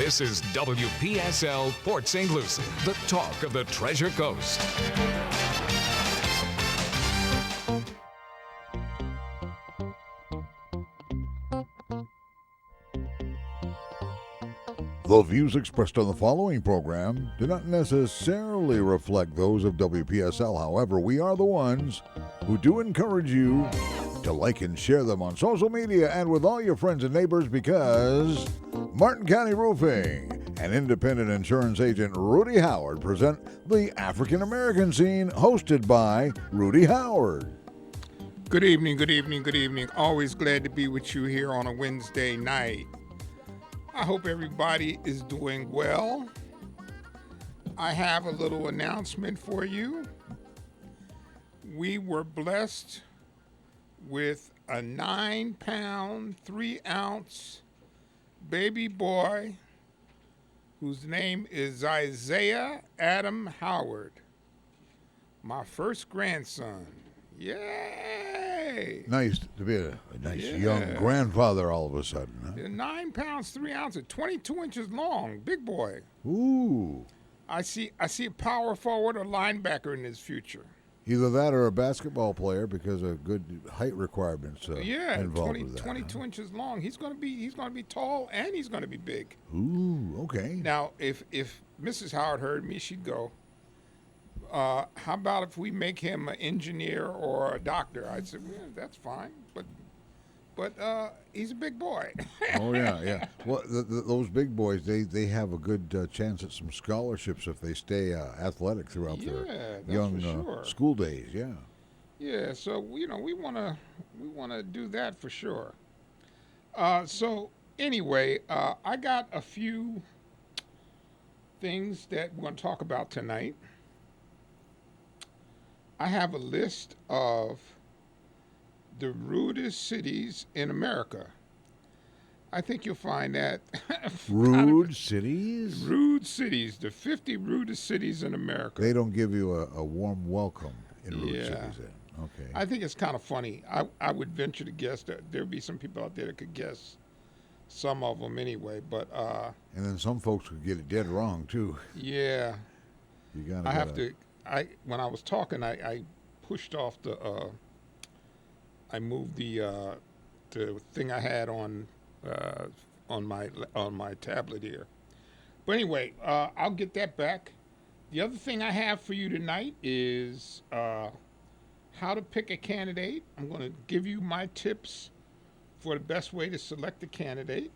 This is WPSL Port St. Lucie, the talk of the Treasure Coast. The views expressed on the following program do not necessarily reflect those of WPSL. However, we are the ones who do encourage you to like and share them on social media and with all your friends and neighbors, because Martin County Roofing and independent insurance agent Rudy Howard present the African American Scene, hosted by Rudy Howard. Good evening, good evening, good evening. Always glad to be with you here on a Wednesday night. I hope everybody is doing well. I have a little announcement for you. We were blessed with a 9-pound, 3-ounce baby boy whose name is Isaiah Adam Howard, my first grandson. Yay! Nice to be a nice young grandfather all of a sudden. Huh? 9 pounds, 3 ounces, 22 inches long, big boy. Ooh. I see a power forward or linebacker in his future. Either that or a basketball player, because of good height requirements involved with that. 22 inches long. He's going to be tall and he's going to be big. Ooh, okay. Now, if Mrs. Howard heard me, she'd go, how about if we make him an engineer or a doctor? I'd say, yeah, that's fine, but he's a big boy. Oh yeah. Well, those big boys, they have a good chance at some scholarships if they stay athletic throughout their young school days. Yeah. Yeah. So we wanna do that for sure. So anyway, I got a few things that we're gonna talk about tonight. I have a list of the rudest cities in America. I think you'll find that rude cities? Rude cities, the 50 rudest cities in America. They don't give you a warm welcome in rude cities then. Okay. I think it's kind of funny. I would venture to guess that there'd be some people out there that could guess some of them anyway, but and then some folks could get it dead wrong too. Yeah. You gotta when I was talking, I pushed off I moved the thing I had on my tablet here. But anyway, I'll get that back. The other thing I have for you tonight is how to pick a candidate. I'm going to give you my tips for the best way to select a candidate,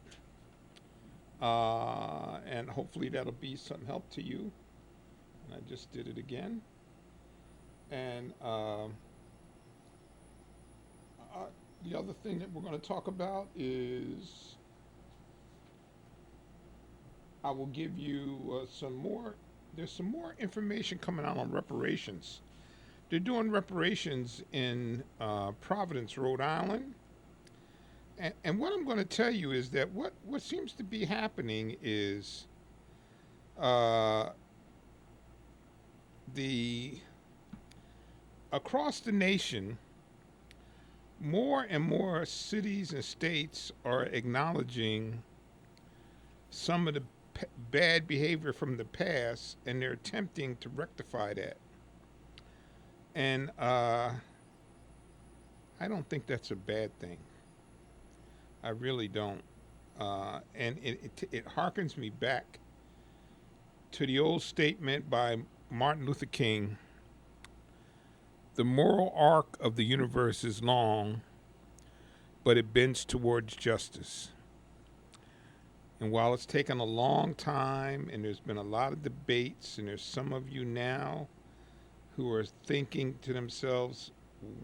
and hopefully that'll be some help to you. And I just did it again. And the other thing that we're going to talk about is I will give you some more. There's some more information coming out on reparations. They're doing reparations in Providence, Rhode Island. And what I'm going to tell you is that what seems to be happening is across the nation, more and more cities and states are acknowledging some of the bad behavior from the past, and they're attempting to rectify that. And I don't think that's a bad thing. I really don't. And it harkens me back to the old statement by Martin Luther King: the moral arc of the universe is long, but it bends towards justice. And while it's taken a long time, and there's been a lot of debates, and there's some of you now who are thinking to themselves,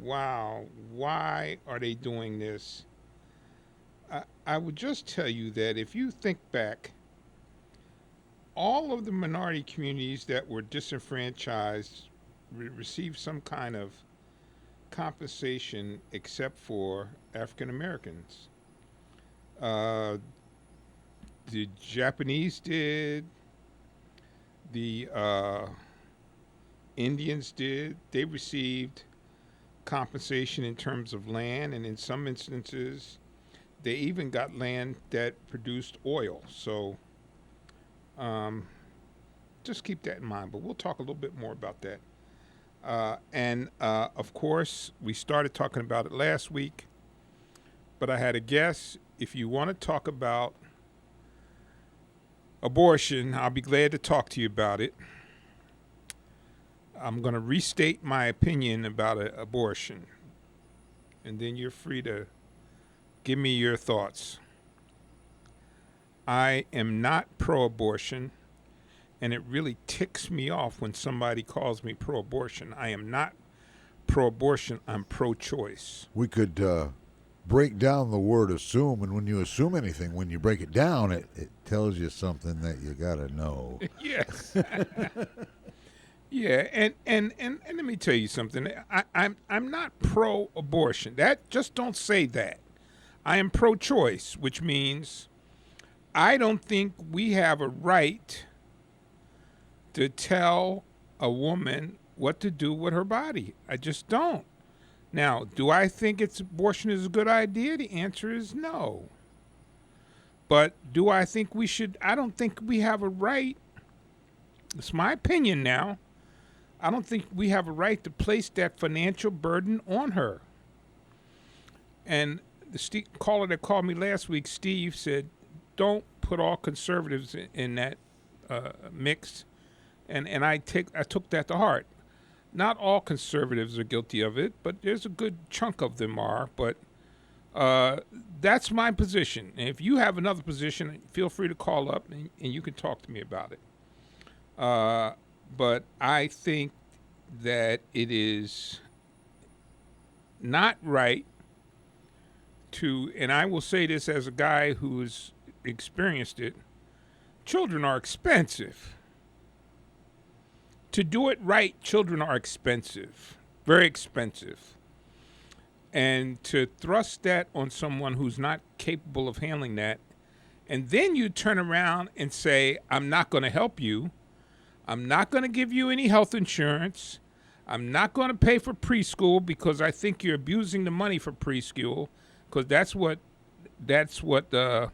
wow, why are they doing this? I would just tell you that if you think back, all of the minority communities that were disenfranchised received some kind of compensation except for African Americans. The Japanese did, the Indians did. They received compensation in terms of land, and in some instances, they even got land that produced oil. So Just keep that in mind. But we'll talk a little bit more about that. Of course, we started talking about it last week, but I had a guess. If you want to talk about abortion, I'll be glad to talk to you about it. I'm going to restate my opinion about abortion, and then you're free to give me your thoughts. I am not pro-abortion, and it really ticks me off when somebody calls me pro-abortion. I am not pro-abortion. I'm pro-choice. We could break down the word assume, and when you assume anything, when you break it down, it tells you something that you got to know. Yes. Yeah, and let me tell you something. I'm not pro-abortion. Just don't say that. I am pro-choice, which means I don't think we have a right to tell a woman what to do with her body. I just don't. Now, do I think abortion is a good idea? The answer is no. But do I think we should? I don't think we have a right. It's my opinion now. I don't think we have a right to place that financial burden on her. And the caller that called me last week, Steve, said, don't put all conservatives in that mix. And I took that to heart. Not all conservatives are guilty of it, but there's a good chunk of them are. But that's my position. And if you have another position, feel free to call up and you can talk to me about it. But I think that it is not right to, and I will say this as a guy who's experienced it, children are expensive. To do it right, children are expensive, very expensive. And to thrust that on someone who's not capable of handling that, and then you turn around and say, I'm not going to help you. I'm not going to give you any health insurance. I'm not going to pay for preschool because I think you're abusing the money for preschool, because that's what the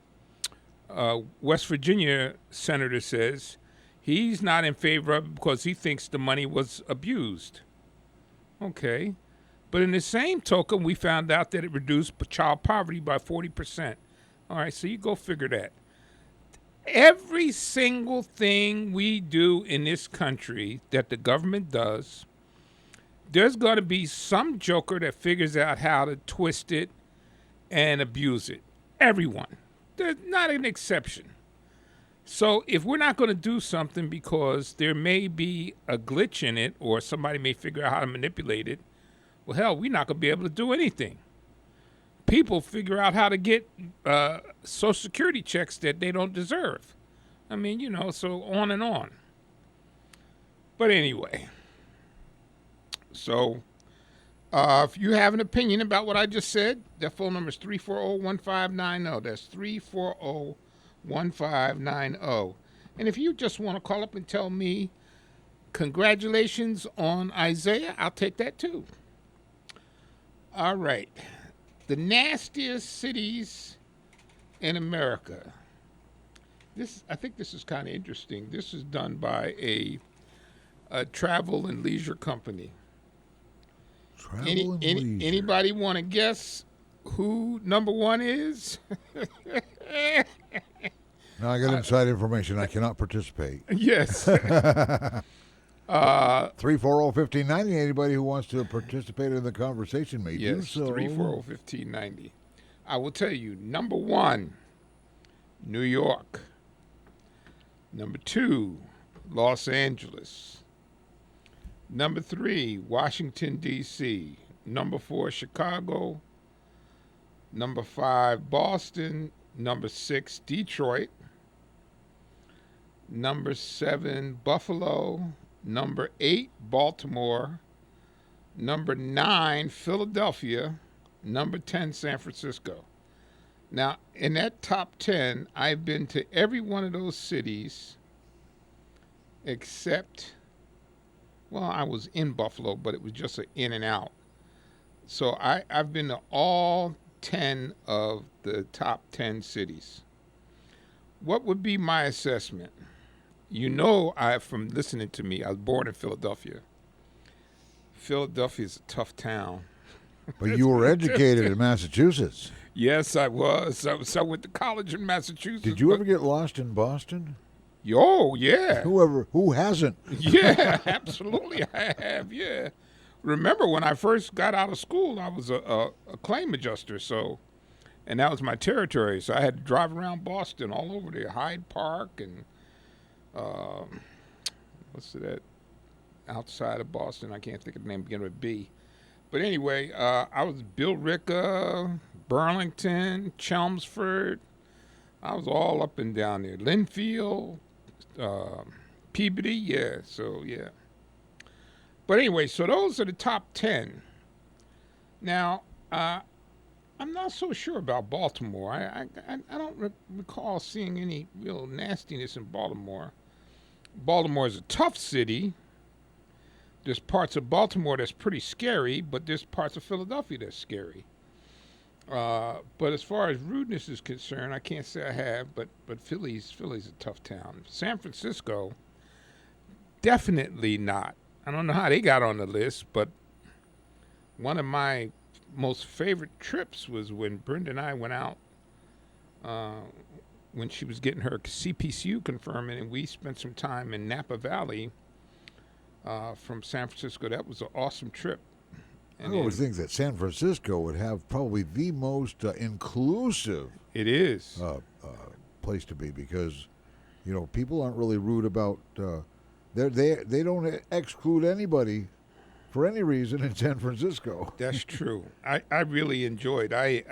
West Virginia senator says. He's not in favor of it because he thinks the money was abused. Okay. But in the same token, we found out that it reduced child poverty by 40%. All right, so you go figure that. Every single thing we do in this country that the government does, there's going to be some joker that figures out how to twist it and abuse it. Everyone. There's not an exception. So if we're not going to do something because there may be a glitch in it or somebody may figure out how to manipulate it, well, hell, we're not going to be able to do anything. People figure out how to get Social Security checks that they don't deserve. I mean, so on and on. But anyway, so if you have an opinion about what I just said, that phone number is 340-1590. That's 340-1590. And if you just want to call up and tell me congratulations on Isaiah, I'll take that too. All right. The nastiest cities in America. I think this is kind of interesting. This is done by a travel and leisure company. Leisure. Anybody want to guess who number one is? Now I got inside information. I cannot participate. Yes. 340-1590. Anybody who wants to participate in the conversation may do so. 340-1590. I will tell you, number one, New York. Number two, Los Angeles. Number three, Washington, D.C. Number four, Chicago. Number five, Boston. Number six, Detroit. Number seven, Buffalo. Number 8, Baltimore. Number 9, Philadelphia. Number 10, San Francisco. Now, in that top 10, I've been to every one of those cities except, well, I was in Buffalo, but it was just an in and out. So I've been to all 10 of the top 10 cities. What would be my assessment? You know, from listening to me, I was born in Philadelphia. Philadelphia is a tough town. But you were educated in Massachusetts. Yes, I was. I went to college in Massachusetts. Did you ever get lost in Boston? Oh, yeah. Who hasn't? Yeah, absolutely. I have, yeah. Remember when I first got out of school, I was a claim adjuster, and that was my territory. So I had to drive around Boston all over there, Hyde Park and what's that outside of Boston? I can't think of the name, beginning with B. But anyway, I was Billerica, Burlington, Chelmsford. I was all up and down there. Linfield, Peabody, yeah. So yeah. But anyway, so those are the top 10. Now, I'm not so sure about Baltimore. I don't recall seeing any real nastiness in Baltimore. Baltimore is a tough city. There's parts of Baltimore that's pretty scary, but there's parts of Philadelphia that's scary. But as far as rudeness is concerned, I can't say I have, but Philly's a tough town. San Francisco, definitely not. I don't know how they got on the list, but one of my most favorite trips was when Brenda and I went out when she was getting her CPCU conferment, and we spent some time in Napa Valley from San Francisco. That was an awesome trip. And I always think that San Francisco would have probably the most inclusive it is place to be, because people aren't really rude about they don't exclude anybody for any reason in San Francisco. That's true. I really enjoyed San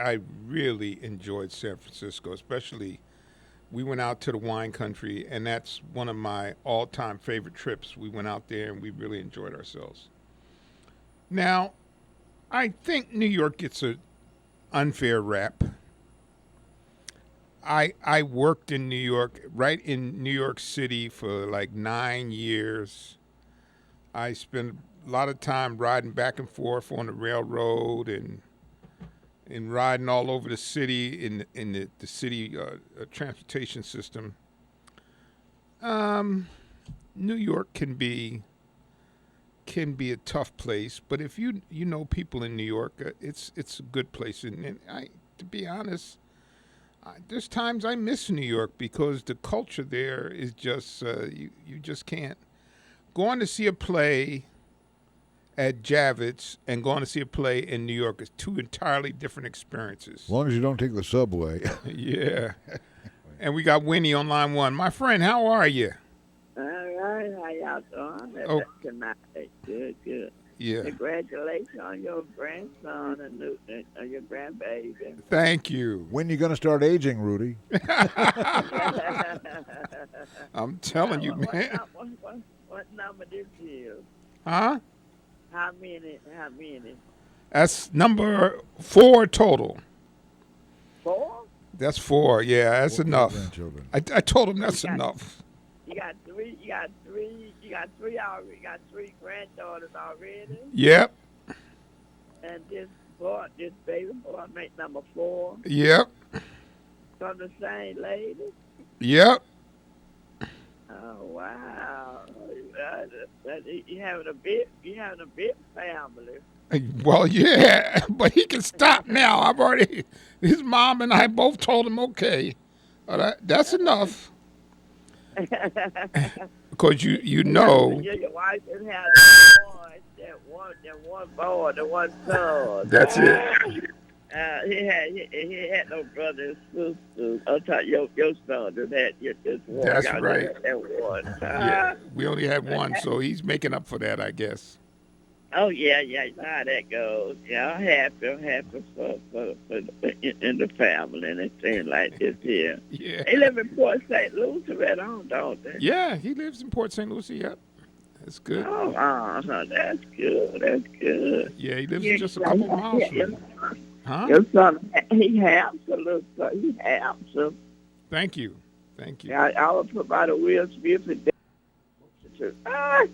Francisco, especially we went out to the wine country, and that's one of my all-time favorite trips. We went out there and we really enjoyed ourselves. Now, I think New York gets an unfair rap. I worked in New York, right in New York City, for like 9 years. I spent a lot of time riding back and forth on the railroad and riding all over the city in the city transportation system. New York can be a tough place, but if you know people in New York, it's a good place. And to be honest, there's times I miss New York because the culture there is just you just can't. Going to see a play at Javits and going to see a play in New York is two entirely different experiences. As long as you don't take the subway. Yeah. And we got Winnie on line 1. My friend, how are you? All right, how y'all doing? Oh. Tonight. Good. Yeah. Congratulations on your grandson and your grandbaby. Thank you. When you going to start aging, Rudy? I'm telling you, man. What number this is? Huh? How many? That's number 4 total. 4? That's 4. Yeah, that's enough. Grandchildren. I told him that's enough. You got three already. You got 3 granddaughters already. Yep. And this baby boy make number 4 Yep. from the same lady. Yep. Oh wow! You having a big family. Well, yeah, but he can stop now. His mom and I both told him, okay, that's enough. Because you know. Your wife didn't have that one boy, the one son. That's it. He had no brothers and sisters. I'm talking your son just had just one. That's Y'all right. just had one. Yeah, we only had one, so he's making up for that, I guess. Oh yeah, you know how that goes. Yeah, I'm happy for in the family and things like this here. Yeah. They live in Port St. Lucie, right on, don't they? Yeah, he lives in Port St. Lucie. Yep, that's good. Oh, that's good. That's good. Yeah, he lives just a couple miles from me. Huh? Your son, he handsome, little son. He handsome. Thank you. Yeah, I would provide a Will Smith and they try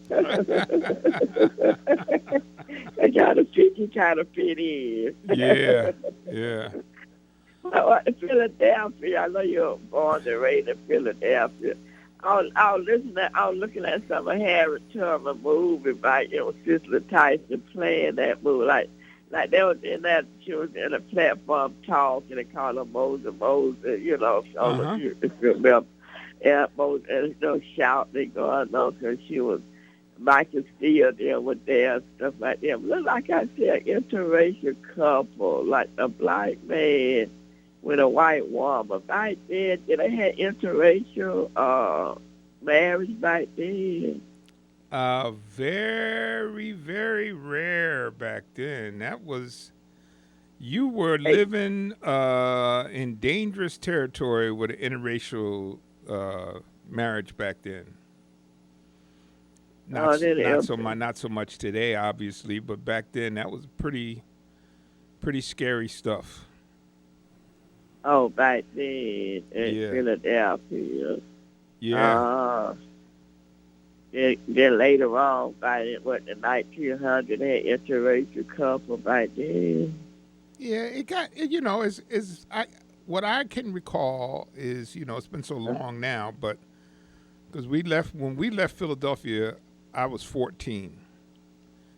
to fit in. Yeah. Philadelphia, I know you're born and raised in Philadelphia. I was looking at some of Harry Tubman movie, right? It was Cicely Tyson playing that movie, like they was in that, she was in a platform talking and called her Moses, you know, so Uh-huh. if you remember, yeah, Moses, you know, shouting going on because she was, Michael Steele there was there and stuff like that. Look, like I said, interracial couple, like a black man with a white woman. Back then, they had interracial marriage back then. Very, very rare back then. That was, you were Hey, living in dangerous territory with an interracial marriage back then. oh, then Not so much today, obviously, but back then that was pretty scary stuff. back then in Yeah, Philadelphia. yeah, Uh, then later on, by the 1900s, they had interracial couple back then. yeah. It got you know is I what I can recall is, it's been so long now, but because when we left Philadelphia, I was 14,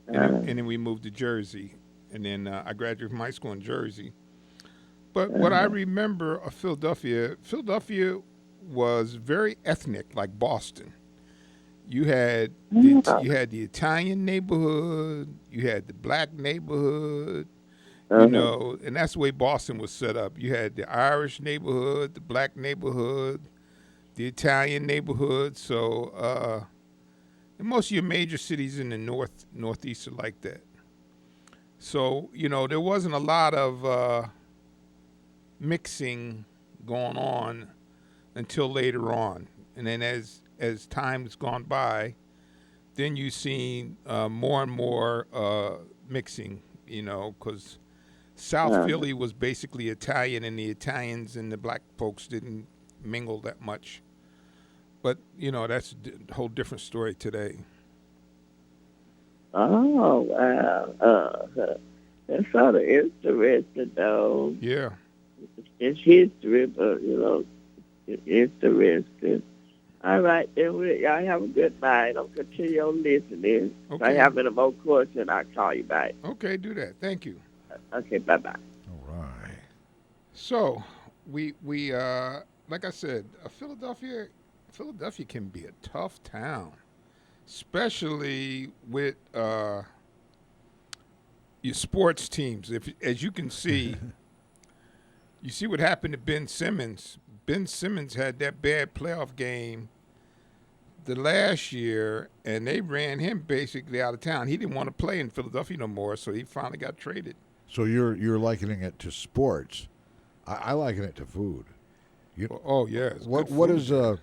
and then we moved to Jersey, and then I graduated from high school in Jersey. But what I remember of Philadelphia was very ethnic, like Boston. You had the Italian neighborhood, you had the black neighborhood, and that's the way Boston was set up. You had the Irish neighborhood, the black neighborhood, the Italian neighborhood. So, and most of your major cities in the northeast are like that. So, there wasn't a lot of mixing going on until later on, and then as time's gone by, then you see more and more mixing. Because South Philly was basically Italian, and the Italians and the black folks didn't mingle that much. But that's a whole different story today. Oh, wow. That's sort of interesting, though. Yeah. It's history, but, it's interesting. All right, then y'all have a good night. I'll continue on listening. If I Okay. have any more questions, I'll call you back. Okay. Do that. Thank you. Okay, bye-bye. All right. So we like I said, Philadelphia can be a tough town, especially with your sports teams. If as you can see, you see what happened to Ben Simmons. Ben Simmons had that bad playoff game the last year, and they ran him basically out of town. He didn't want to play in Philadelphia no more, so he finally got traded. So you're likening it to sports. I liken it to food. Oh yeah, it's What good what food is there.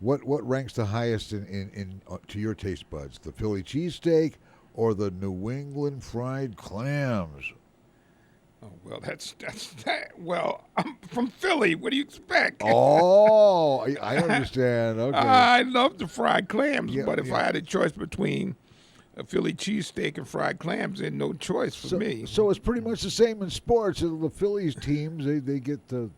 what ranks the highest in to your taste buds? The Philly cheesesteak or the New England fried clams? Oh, well, that's that. Well, I'm from Philly. What do you expect? Oh, I understand. Okay. I love the fried clams, Yeah, but if yeah. I had a choice between a Philly cheesesteak and fried clams, there's no choice for me. So it's pretty much the same in sports. The Phillies teams they get the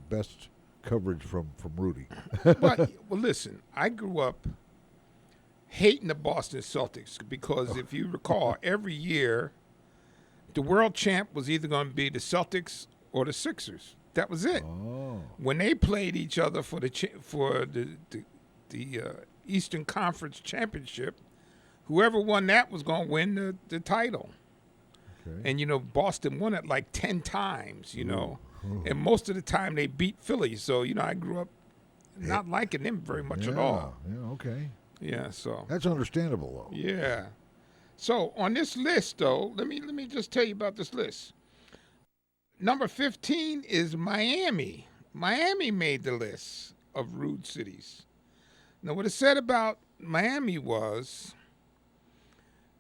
best coverage from Rudy. Well, listen, I grew up hating the Boston Celtics because if you recall, every year the world champ was either going to be the Celtics or the Sixers. That was it. Oh, When they played each other for the Eastern Conference championship, whoever won that was going to win the title. okay. And Boston won it like 10 times. And most of the time they beat Philly. So I grew up not liking them very much at all. Yeah, okay. Yeah. So That's understandable though. yeah. So on this list, though, let me just tell you about this list. Number 15 is Miami. Miami made the list of rude cities. Now, what it said about Miami was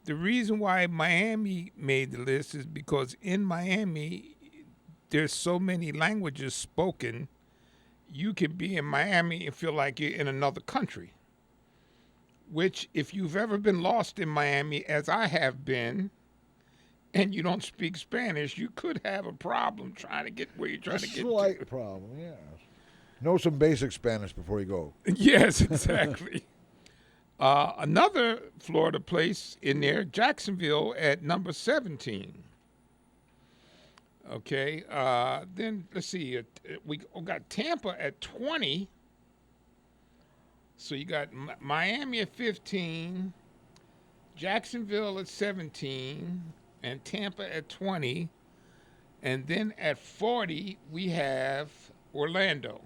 the reason why Miami made the list is because in Miami, there's so many languages spoken, you can be in Miami and feel like you're in another country. Which, if you've ever been lost in Miami, as I have been, and you don't speak Spanish, you could have a problem trying to get where you're trying to get Slight to. problem, yes. Know some basic Spanish before you go. Yes, exactly. Another Florida place in there, Jacksonville at number 17. Okay, then let's see. We got Tampa at 20. So you got Miami at 15, Jacksonville at 17, and Tampa at 20. And then at 40, we have Orlando.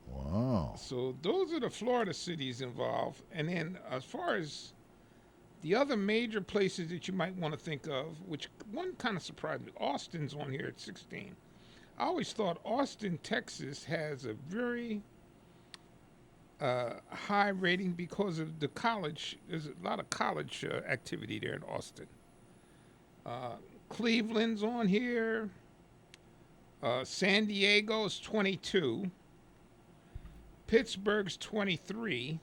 Wow. So those are the Florida cities involved. And then as far as the other major places that you might want to think of, which one kind of surprised me, Austin's on here at 16. I always thought Austin, Texas has a very high rating because of the college. There's a lot of college activity there in Austin. Cleveland's on here. San Diego's 22. Pittsburgh's 23.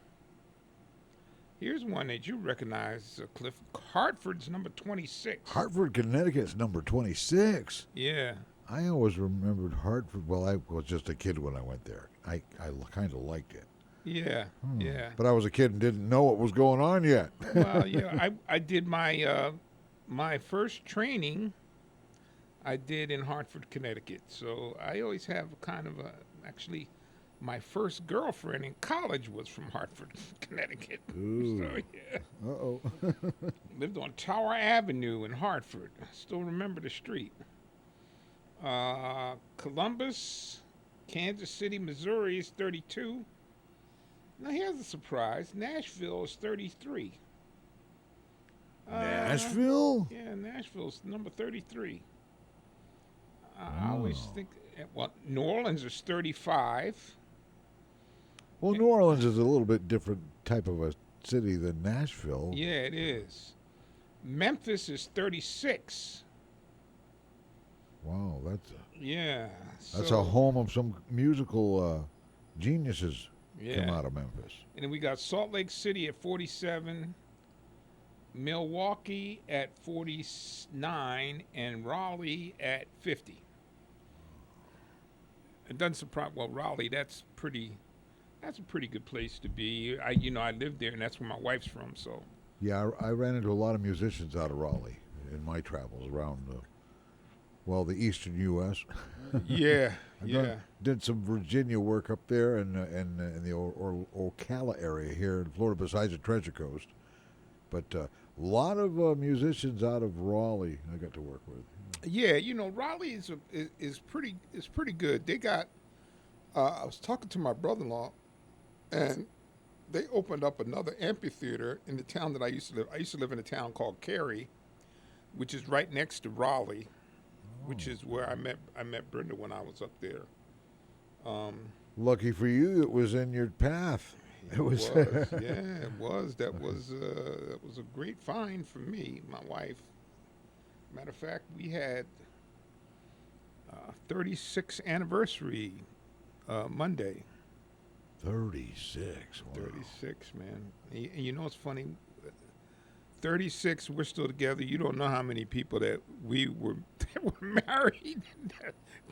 Here's one that you recognize, Cliff. Hartford's number 26. Hartford, Connecticut's number 26. Yeah. I always remembered Hartford. Well, I was just a kid when I went there. I kind of liked it. Yeah, yeah. But I was a kid and didn't know what was going on yet. Well, yeah, I did my my first training. I did in Hartford, Connecticut. So I always have kind of actually, my first girlfriend in college was from Hartford, Connecticut. Ooh. So yeah, Uh-oh. lived on Tower Avenue in Hartford. I still remember the street. Columbus, Kansas City, Missouri is 32. Now here's a surprise. Nashville is 33. Nashville? Yeah, Nashville's number 33. I always think, well, New Orleans is 35. Well, New Orleans is a little bit different type of a city than Nashville. Yeah, it is. Memphis is 36. Wow, that's So, a home of some musical geniuses. yeah. Come out of Memphis. And then we got Salt Lake City at 47, Milwaukee at 49, and Raleigh at 50. It doesn't surprise. Well, Raleigh, that's a pretty good place to be. I lived there, and that's where my wife's from. So. Yeah, I ran into a lot of musicians out of Raleigh in my travels around, the eastern U.S. Yeah, Did some Virginia work up there and in the Ocala area here in Florida, besides the Treasure Coast. But a lot of musicians out of Raleigh I got to work with. Yeah, Raleigh is pretty good. They got. I was talking to my brother-in-law, and they opened up another amphitheater in the town that I used to live. I used to live in a town called Cary, which is right next to Raleigh, which is where I met Brenda when I was up there. Lucky for you, it was in your path. It was. Yeah, it was. That was a great find for me, my wife. Matter of fact, we had 36th anniversary Monday. 36. Wow. 36, man. And you know what's funny? 36, we're still together. You don't know how many people that were married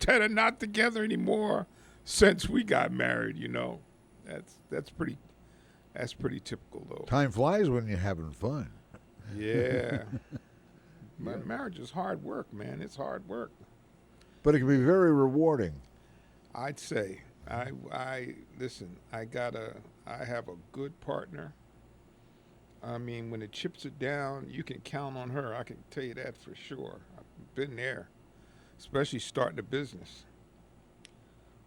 that are not together anymore since we got married. That's pretty typical though. Time flies when you're having fun. Yeah. Marriage is hard work, man. It's hard work. But it can be very rewarding. I'd say. I listen. I have a good partner. I mean, when the chips are down, you can count on her. I can tell you that for sure. I've been there, especially starting a business.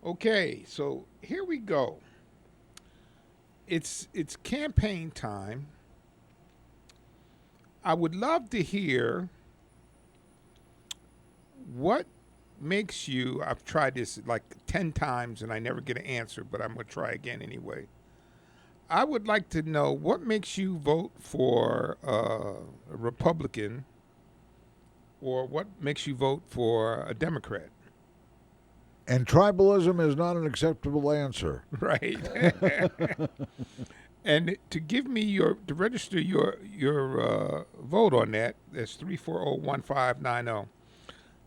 Okay, so here we go. It's campaign time. I would love to hear what makes you, I've tried this like 10 times and I never get an answer, but I'm going to try again anyway. I would like to know what makes you vote for a Republican or what makes you vote for a Democrat. And tribalism is not an acceptable answer. Right. And to register your vote on that, that's 340-1590.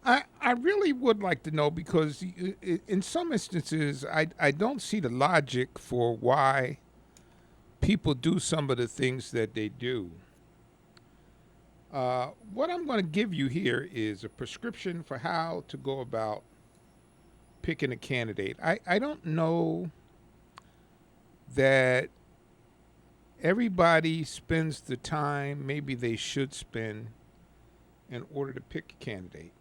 I really would like to know because in some instances I don't see the logic for why people do some of the things that they do. What I'm going to give you here is a prescription for how to go about picking a candidate. I don't know that everybody spends the time maybe they should spend in order to pick a candidate.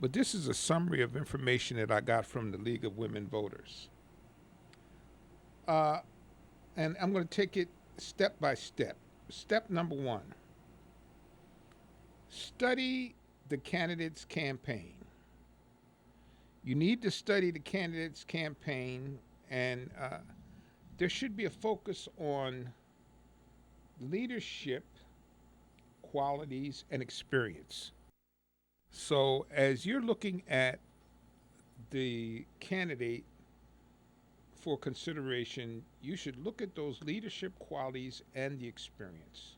But this is a summary of information that I got from the League of Women Voters. And I'm going to take it step by step. Step number 1, study the candidate's campaign. You need to study the candidate's campaign, and there should be a focus on leadership qualities and experience. So as you're looking at the candidate for consideration, you should look at those leadership qualities and the experience.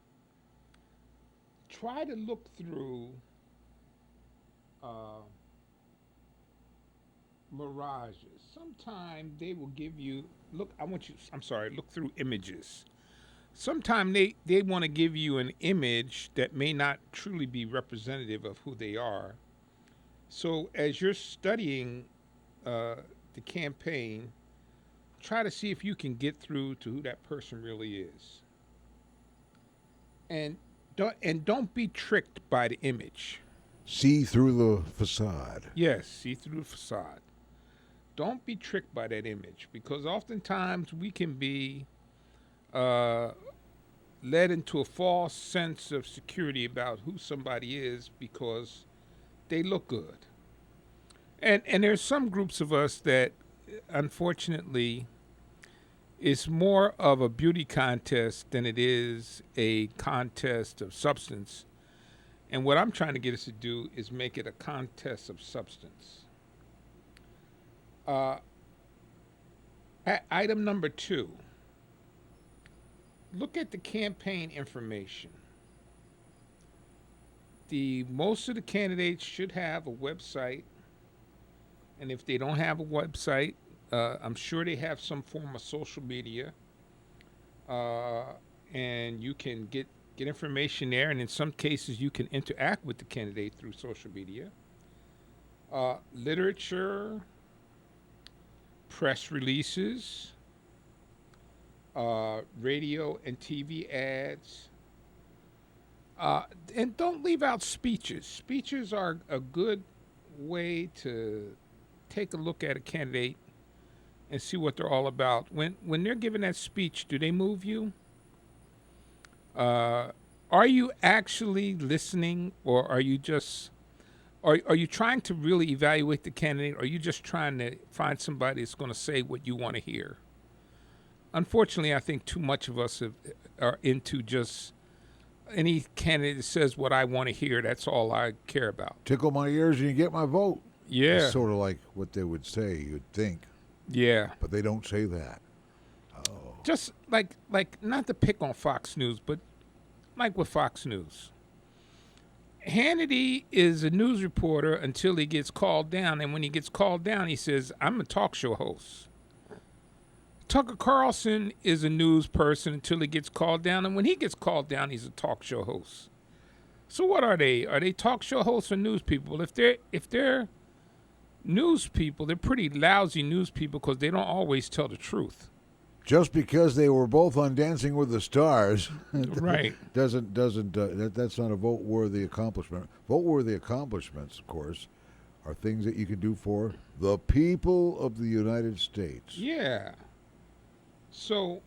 Try to look through mirages. Sometimes they will give you, look through images. Sometimes they want to give you an image that may not truly be representative of who they are. So as you're studying the campaign, try to see if you can get through to who that person really is. And don't be tricked by the image. See through the facade. Yes, see through the facade. Don't be tricked by that image, because oftentimes we can be led into a false sense of security about who somebody is because they look good. And there's some groups of us that, unfortunately, it's more of a beauty contest than it is a contest of substance. And what I'm trying to get us to do is make it a contest of substance. Item number 2, look at the campaign information. Most of the candidates should have a website, and if they don't have a website, I'm sure they have some form of social media, and you can get information there, and in some cases you can interact with the candidate through social media. Literature, press releases, radio and TV ads, and don't leave out speeches. Speeches are a good way to take a look at a candidate and see what they're all about. When they're giving that speech, do they move you? Are you actually listening, or are you just are you trying to really evaluate the candidate, or are you just trying to find somebody that's going to say what you want to hear? Unfortunately, I think too much of us are into just any candidate that says what I want to hear. That's all I care about. Tickle my ears and you get my vote. Yeah. It's sort of like what they would say, you'd think. Yeah. But they don't say that. Oh. Just like not to pick on Fox News, but like with Fox News. Hannity is a news reporter until he gets called down, and when he gets called down, he says, I'm a talk show host. Tucker Carlson is a news person until he gets called down, and when he gets called down, he's a talk show host. So what are they? Are they talk show hosts or news people? If they're news people, they're pretty lousy news people because they don't always tell the truth. Just because they were both on Dancing with the Stars, right? Doesn't that's not a vote-worthy accomplishment. Vote-worthy accomplishments, of course, are things that you can do for the people of the United States. Yeah. So,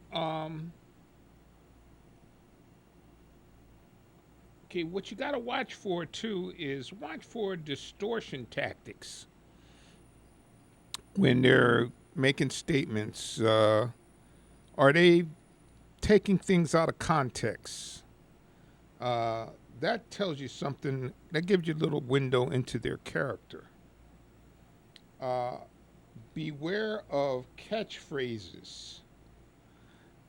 okay, what you got to watch for too is watch for distortion tactics when they're making statements. Are they taking things out of context? That tells you something. That gives you a little window into their character. Beware of catchphrases.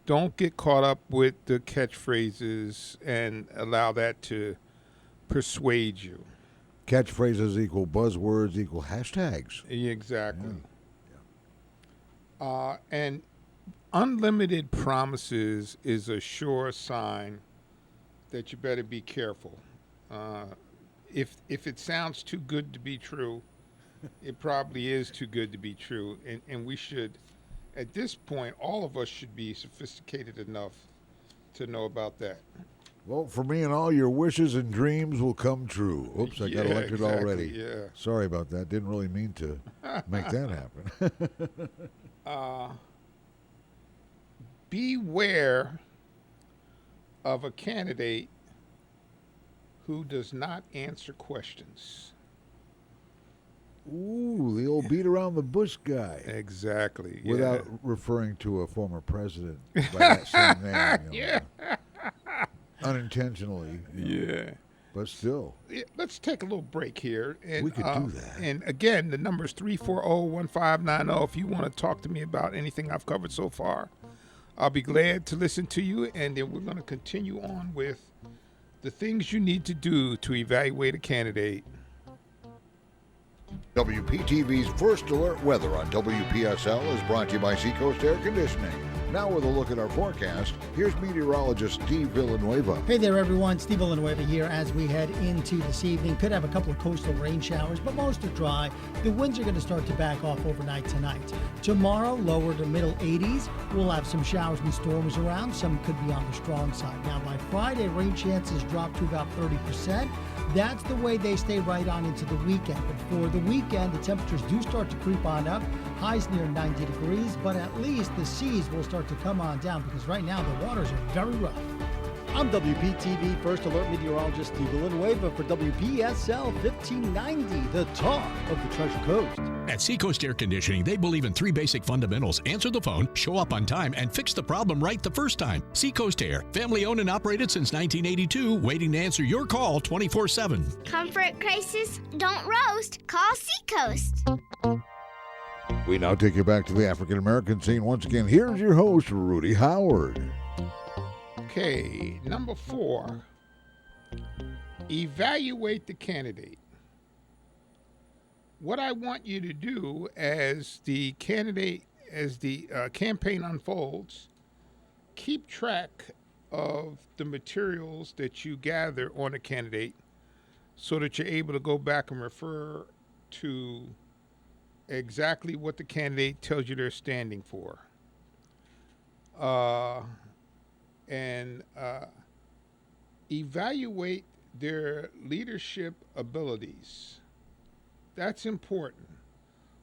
Don't get caught up with the catchphrases and allow that to persuade you. Catchphrases equal buzzwords equal hashtags. Exactly. And unlimited promises is a sure sign that you better be careful. If it sounds too good to be true, it probably is too good to be true. And we should, at this point, all of us should be sophisticated enough to know about that. Well, for me and all, your wishes and dreams will come true. Oops, I got elected exactly, already. Yeah. Sorry about that. Didn't really mean to make that happen. Beware of a candidate who does not answer questions. Ooh, the old beat around the bush guy. Exactly. Without referring to a former president by that same name. Yeah. Unintentionally. Yeah. But still. Let's take a little break here. And, We could do that. And again, the number is 340-1590 if you want to talk to me about anything I've covered so far. I'll be glad to listen to you, and then we're going to continue on with the things you need to do to evaluate a candidate. WPTV's First Alert Weather on WPSL is brought to you by Seacoast Air Conditioning. Now with a look at our forecast, here's meteorologist Steve Villanueva. Hey there, everyone. Steve Villanueva here as we head into this evening. Could have a couple of coastal rain showers, but most are dry. The winds are going to start to back off overnight tonight. Tomorrow, lower to middle 80s. We'll have some showers and storms around. Some could be on the strong side. Now, by Friday, rain chances drop to about 30%. That's the way they stay right on into the weekend. But for the weekend, the temperatures do start to creep on up. Highs near 90 degrees, but at least the seas will start to come on down because right now the waters are very rough. I'm WPTV First Alert Meteorologist Steve Villanueva for WPSL 1590, the talk of the Treasure Coast. At Seacoast Air Conditioning, they believe in three basic fundamentals: answer the phone, show up on time, and fix the problem right the first time. Seacoast Air, family owned and operated since 1982, waiting to answer your call 24/7. Comfort crisis? Don't roast. Call Seacoast. We now take you back to the African American scene. Once again, here's your host, Rudy Howard. Okay, number 4, evaluate the candidate. What I want you to do as the campaign unfolds, keep track of the materials that you gather on a candidate so that you're able to go back and refer to exactly what the candidate tells you they're standing for. And evaluate their leadership abilities. That's important.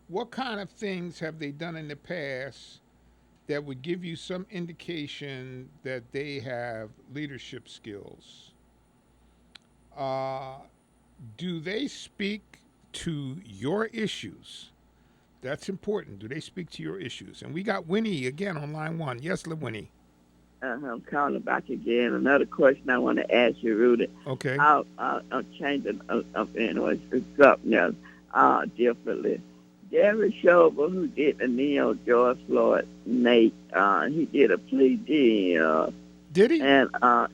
What kind of things have they done in the past that would give you some indication that they have leadership skills? Do they speak to your issues? That's important. Do they speak to your issues? And we got Winnie again on line 1. Yes, LaWinnie. I'm calling back again. Another question I want to ask you, Rudy. Okay. I'll change it anyway. It's something else differently. Derek Chauvin, who did the Neo George Floyd, Nate, he did a plea deal. Did he? And a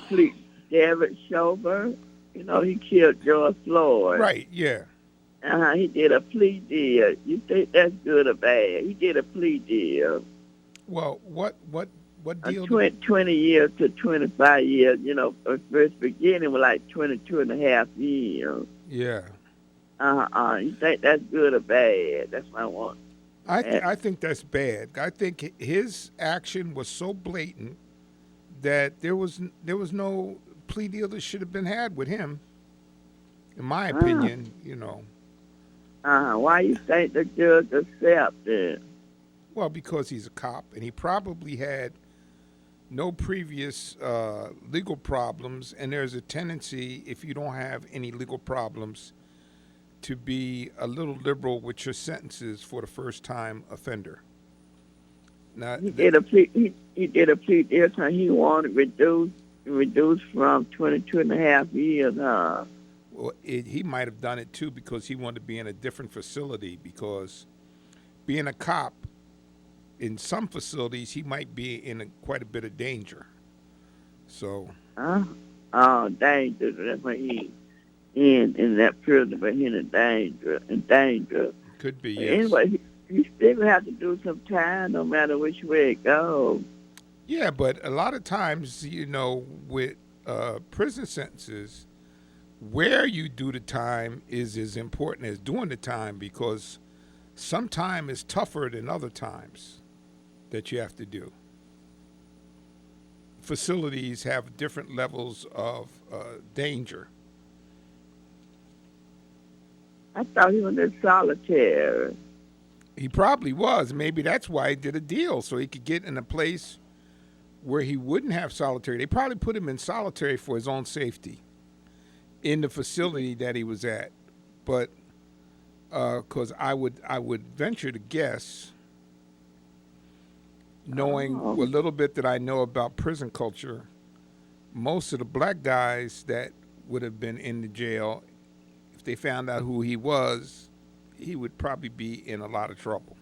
plea. Derek Chauvin, you know, he killed George Floyd. Right, yeah. He did a plea deal. You think that's good or bad? He did a plea deal. Well, what deal? 20 years to 25 years. You know, first beginning was like 22 and a half years. Yeah. You think that's good or bad? That's what I want. I think that's bad. I think his action was so blatant that there was no plea deal that should have been had with him. In my opinion, you know. Why you think the judge accepted? Well, because he's a cop, and he probably had no previous legal problems, and there's a tendency, if you don't have any legal problems, to be a little liberal with your sentences for the first-time offender. Now, he did a plea deal, so he wanted reduced from 22 and a half years. Well, he might have done it too because he wanted to be in a different facility. Because being a cop, in some facilities, he might be in quite a bit of danger. So. Danger. That's what he. in that prison, but he's in danger. Could be, But yes. anyway, he still have to do some time, no matter which way it goes. Yeah, but a lot of times, with prison sentences, where you do the time is as important as doing the time, because some time is tougher than other times that you have to do. Facilities have different levels of danger. I thought he was in solitary. He probably was. Maybe that's why he did a deal, so he could get in a place where he wouldn't have solitary. They probably put him in solitary for his own safety in the facility that he was at. But because I would venture to guess, knowing a little bit that I know about prison culture, most of the black guys that would have been in the jail, if they found out who he was, he would probably be in a lot of trouble.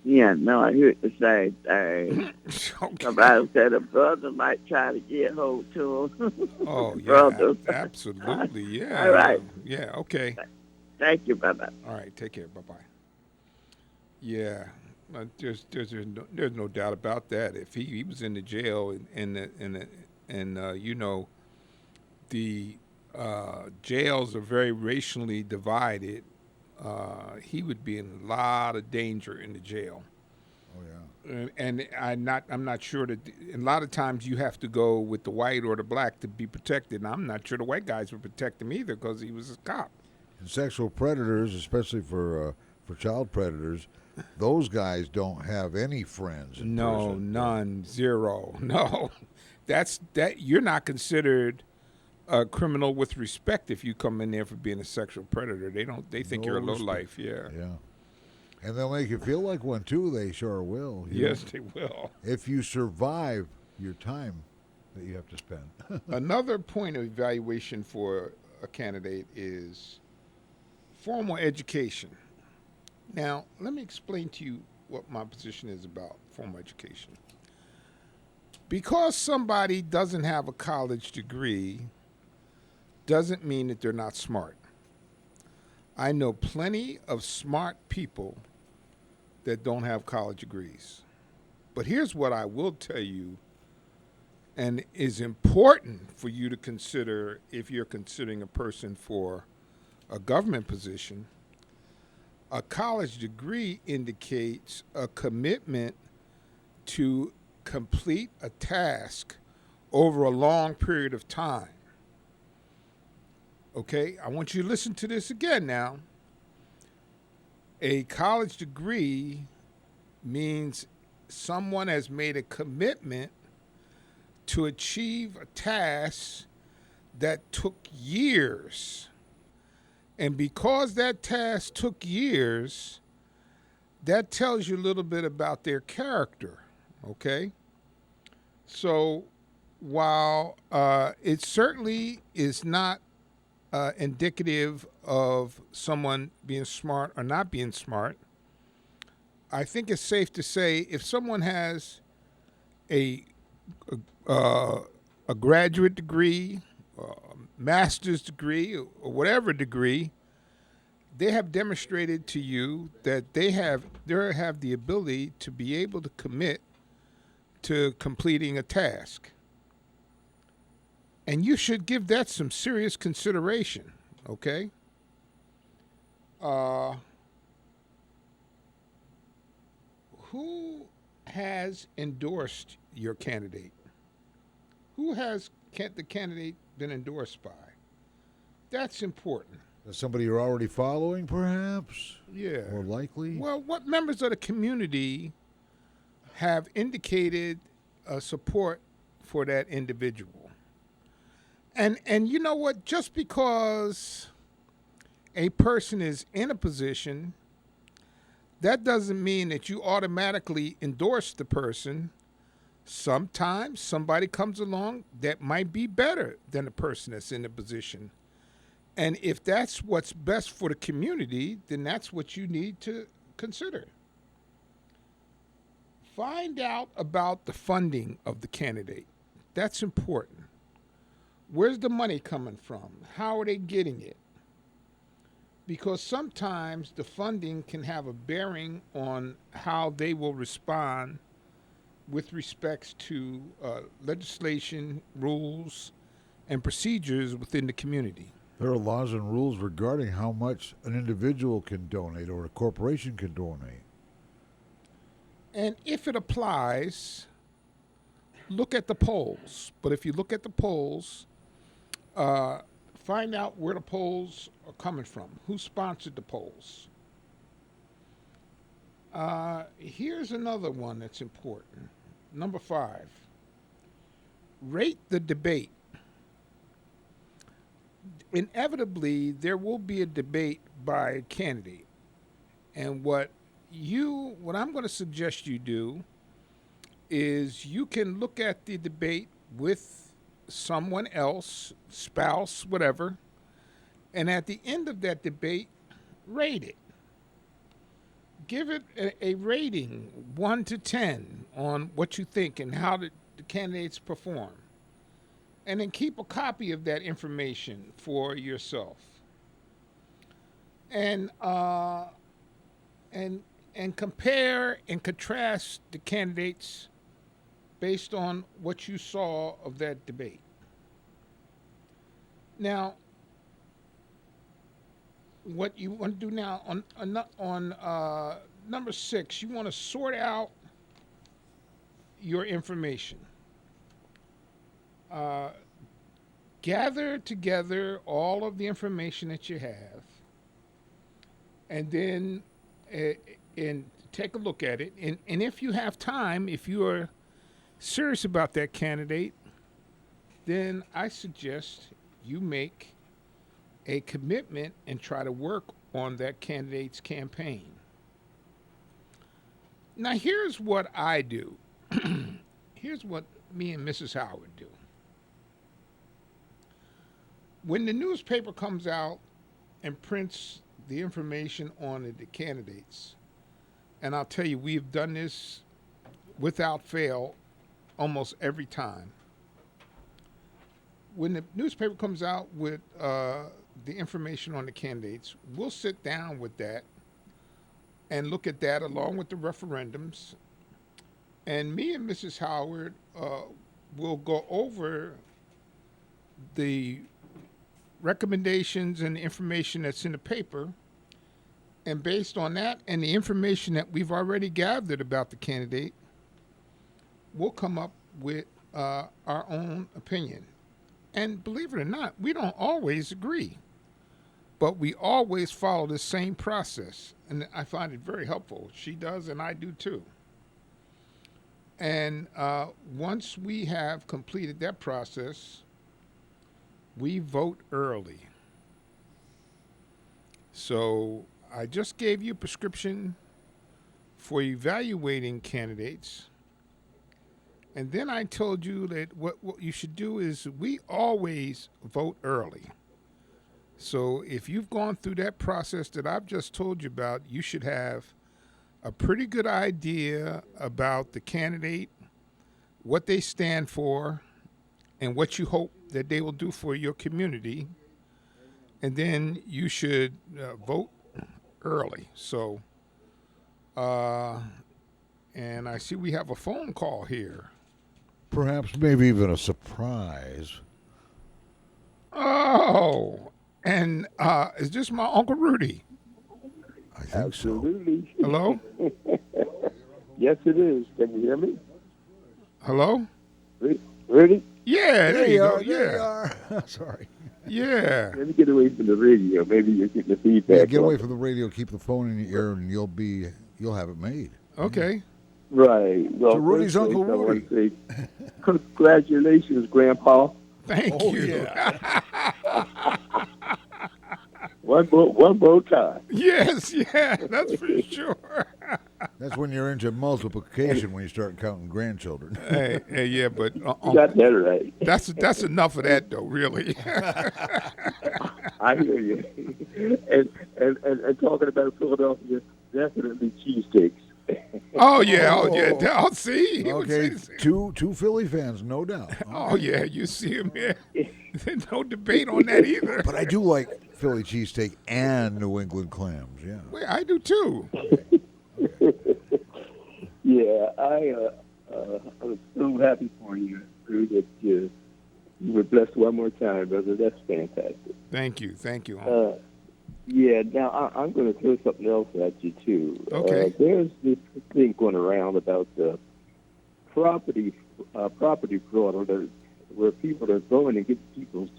Yeah, no, I heard the same thing. Okay. Somebody said a brother might try to get hold to him. Oh, yeah, Brothers. absolutely, yeah. All right. Yeah, okay. Thank you, bye-bye. All right, take care, bye-bye. Yeah, there's no doubt about that. If he was in the jail the jails are very racially divided, he would be in a lot of danger in the jail. Oh yeah. And I'm not sure that a lot of times you have to go with the white or the black to be protected. And I'm not sure the white guys would protect him either because he was a cop. And sexual predators, especially for child predators, those guys don't have any friends in No, prison. none, zero. No, that you're not considered a criminal with respect if you come in there for being a sexual predator. They think you're a No lowlife. Yeah. Yeah. And they'll make you feel like one, too. They sure will. Yes, they will. If you survive your time that you have to spend. Another point of evaluation for a candidate is formal education. Now, let me explain to you what my position is about formal education. Because somebody doesn't have a college degree doesn't mean that they're not smart. I know plenty of smart people that don't have college degrees. But here's what I will tell you, and is important for you to consider if you're considering a person for a government position. A college degree indicates a commitment to complete a task over a long period of time. Okay, I want you to listen to this again now. A college degree means someone has made a commitment to achieve a task that took years. And because that task took years, that tells you a little bit about their character, okay? So while it certainly is not indicative of someone being smart or not being smart, I think it's safe to say if someone has a graduate degree, master's degree, or whatever degree, they have demonstrated to you that they have the ability to be able to commit to completing a task. And you should give that some serious consideration, okay? Who has endorsed your candidate? Who has the candidate been endorsed by? That's important. Is somebody you're already following, perhaps? Yeah. More likely? Well, what members of the community have indicated support for that individual? And you know what? Just because a person is in a position, that doesn't mean that you automatically endorse the person. Sometimes somebody comes along that might be better than the person that's in the position. And if that's what's best for the community, then that's what you need to consider. Find out about the funding of the candidate. That's important. Where's the money coming from? How are they getting it? Because sometimes the funding can have a bearing on how they will respond with respects to legislation, rules, and procedures within the community. There are laws and rules regarding how much an individual can donate or a corporation can donate. And if it applies, look at the polls. But if you look at the polls, find out where the polls are coming from. Who sponsored the polls? Here's another one that's important. Number 5. Rate the debate. Inevitably, there will be a debate by a candidate. And what I'm going to suggest you do is you can look at the debate with someone else, spouse, whatever, and at the end of that debate, rate it. Give it a rating, 1 to 10, on what you think and how the candidates perform. And then keep a copy of that information for yourself. And compare and contrast the candidates based on what you saw of that debate. Now, what you want to do now on number 6, you want to sort out your information. Gather together all of the information that you have, and then and take a look at it. And if you have time, if you are serious about that candidate, then I suggest you make a commitment and try to work on that candidate's campaign. Now, here's what I do. Here's what me and Mrs. Howard do. When the newspaper comes out and prints the information on the candidates, and I'll tell you, we've done this without fail almost every time. When the newspaper comes out with the information on the candidates, we'll sit down with that and look at that along with the referendums. And me and Mrs. Howard will go over the recommendations and the information that's in the paper. And based on that and the information that we've already gathered about the candidate, we'll come up with our own opinion. And believe it or not, we don't always agree, but we always follow the same process. And I find it very helpful. She does, and I do too. And once we have completed that process, we vote early. So I just gave you a prescription for evaluating candidates. And then I told you that what you should do is we always vote early. So if you've gone through that process that I've just told you about, you should have a pretty good idea about the candidate, what they stand for, and what you hope that they will do for your community. And then you should vote early. So, and I see we have a phone call here. Perhaps maybe even a surprise. Oh, and is this my Uncle Rudy? I think Absolutely. so. Hello? Yes, it is. Can you hear me? Hello? Rudy? Yeah, there you go. There Yeah. you are. Sorry. Yeah. Let me get away from the radio. Maybe you're getting the feedback. Yeah, get away from the radio, keep the phone in your ear, and you'll have it made. Okay. Right. Well, So Rudy's first Uncle place, I want Rudy. to say congratulations, Grandpa. Thank Oh, you. yeah. One more time. Yes, yeah, that's for sure. That's when you're into multiplication when you start counting grandchildren. Hey, yeah, but You got that right. that's enough of that, though. Really. I hear you. And talking about Philadelphia, definitely cheesesteaks. Oh yeah. I'll see. Okay, two Philly fans, no doubt. Oh yeah, you see him here. There's no debate on that either. But I do like Philly cheesesteak and New England clams. Yeah. Well, I do too. Yeah, I'm so happy for you, Drew, that you were blessed one more time, brother. That's fantastic. Thank you. Yeah, now I'm going to throw something else at you, too. Okay. There's this thing going around about property fraud, where people are going and getting people's,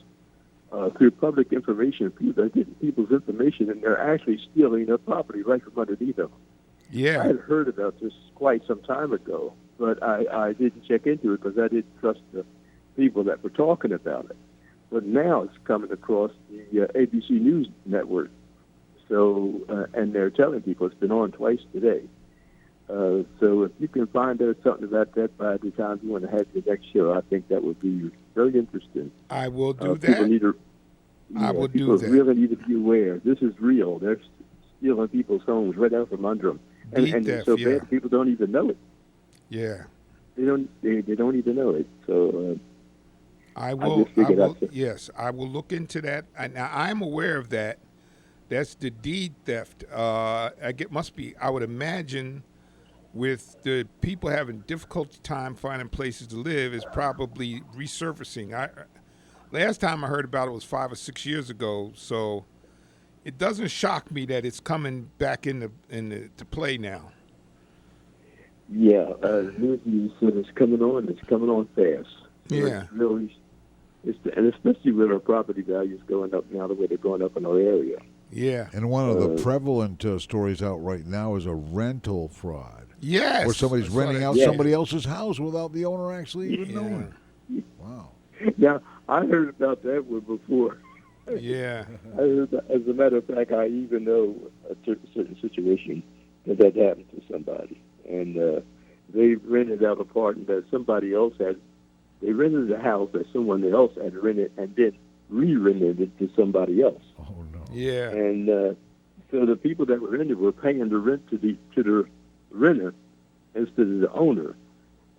through public information, people are getting people's information, and they're actually stealing their property right from underneath them. Yeah. I had heard about this quite some time ago, but I didn't check into it because I didn't trust the people that were talking about it. But now it's coming across the ABC News network. So, and they're telling people it's been on twice today. So if you can find out something about that by the time you want to have your next show, I think that would be very interesting. I will do People that. need to, I will do people that. really need to be aware. This is real. They're stealing people's homes right out from under them. And Beat it's so yeah. bad people don't even know it. Yeah. They don't even know it. So I I will. just figured Yes, I will look into that. Now I'm aware of that. That's the deed theft. I would imagine, with the people having difficult time finding places to live, is probably resurfacing. Last time I heard about it was 5 or 6 years ago. So it doesn't shock me that it's coming back to play now. Yeah, news said it's coming on. It's coming on fast. Yeah. It's really, and especially with our property values going up now, the way they're going up in our area. Yeah. And one of the prevalent stories out right now is a rental fraud. Yes. Where somebody's renting out somebody else's house without the owner actually even knowing. Wow. Now, I heard about that one before. Yeah. As a matter of fact, I even know a certain situation that happened to somebody. And they rented out a apartment that somebody else had. They rented a house that someone else had rented and then re-rented it to somebody else. Oh, no. Yeah. And so the people that were in it were paying the rent to the renter instead of the owner.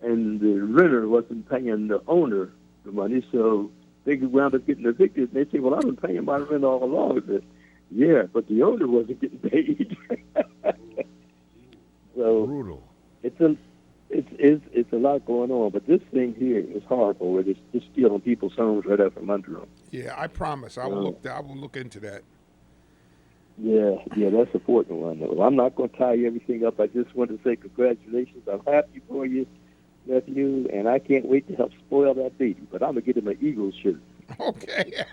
And the renter wasn't paying the owner the money, so they wound up getting evicted. And they say, well, I've been paying my rent all along. But, yeah, but the owner wasn't getting paid. So brutal. It's a lot going on, but this thing here is horrible. Where it's just stealing people's homes right out from under them. Yeah, I promise. I will look into that. Yeah, that's an important one. Well, I'm not going to tie everything up. I just want to say congratulations. I'm happy for you, nephew, and I can't wait to help spoil that baby. But I'm going to get him an Eagles shirt. Okay.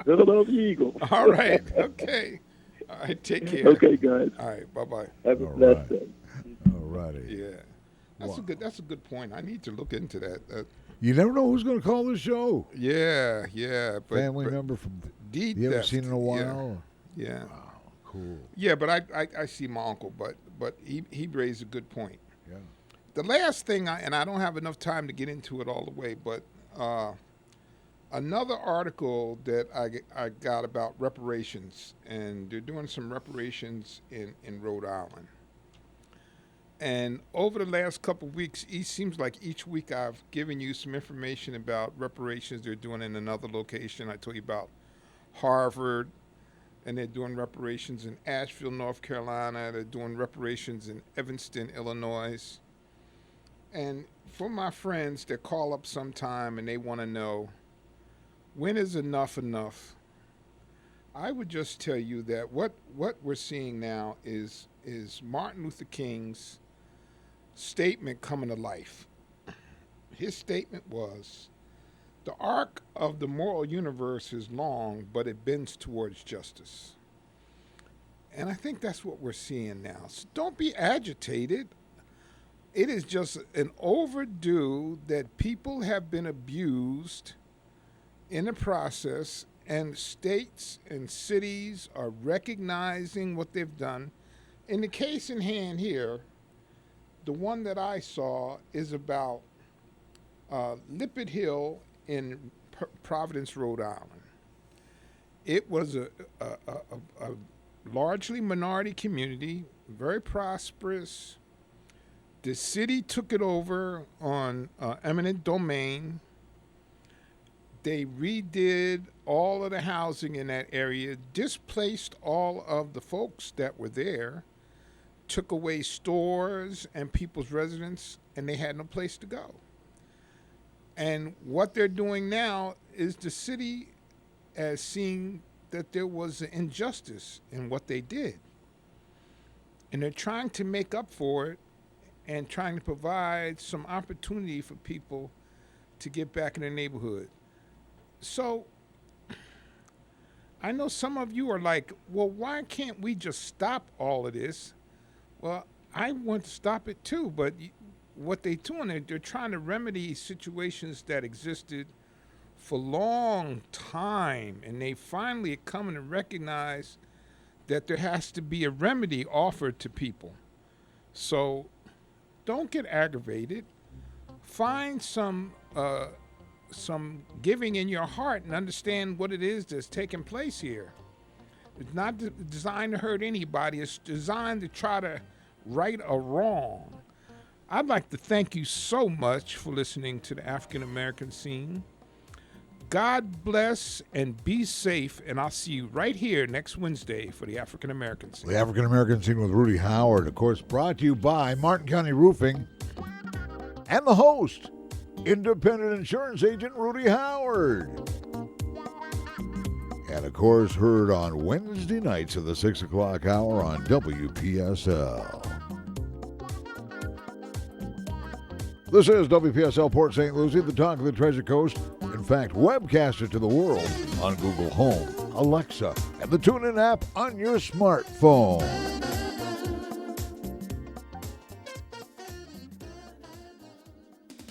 Philadelphia Eagles. All right. Okay. All right. Take care. Okay, guys. All right. Bye-bye. Have a All blessed right. day. All righty. Yeah. That's a good point. I need to look into that. You never know who's going to call the show. Yeah. But, Family member from deed you haven't theft. seen in a while. Yeah. Wow, cool. Yeah, but I see my uncle, but he raised a good point. Yeah. The last thing, and I don't have enough time to get into it all the way, but another article that I got about reparations, and they're doing some reparations in Rhode Island. And over the last couple of weeks, it seems like each week I've given you some information about reparations they're doing in another location. I told you about Harvard, and they're doing reparations in Asheville, North Carolina. They're doing reparations in Evanston, Illinois. And for my friends that call up sometime and they want to know, when is enough enough? I would just tell you that what we're seeing now is Martin Luther King's statement coming to life. His statement was, the arc of the moral universe is long, but it bends towards justice. And I think that's what we're seeing now. So don't be agitated. It is just an overdue that people have been abused in the process, and states and cities are recognizing what they've done. In the case in hand here, the one that I saw is about Lippert Hill in Providence, Rhode Island. It was a largely minority community, very prosperous. The city took it over on eminent domain, They redid all of the housing in that area, displaced all of the folks that were there, took away stores and people's residence, and they had no place to go. And what they're doing now is the city as seeing that there was an injustice in what they did. And they're trying to make up for it and trying to provide some opportunity for people to get back in their neighborhood. So I know some of you are like, well, why can't we just stop all of this? Well, I want to stop it too, but what they're doing, they're trying to remedy situations that existed for a long time, and they finally are coming to recognize that there has to be a remedy offered to people. So don't get aggravated. Find some giving in your heart and understand what it is that's taking place here. It's not designed to hurt anybody. It's designed to try to right a wrong. I'd like to thank you so much for listening to the African American Scene. God bless and be safe, and I'll see you right here next Wednesday for the African American Scene. The African American Scene with Rudy Howard, of course, brought to you by Martin County Roofing and the host, independent insurance agent Rudy Howard. And, of course, heard on Wednesday nights at the 6 o'clock hour on WPSL. This is WPSL Port St. Lucie, the talk of the Treasure Coast. In fact, webcasted to the world on Google Home, Alexa, and the TuneIn app on your smartphone.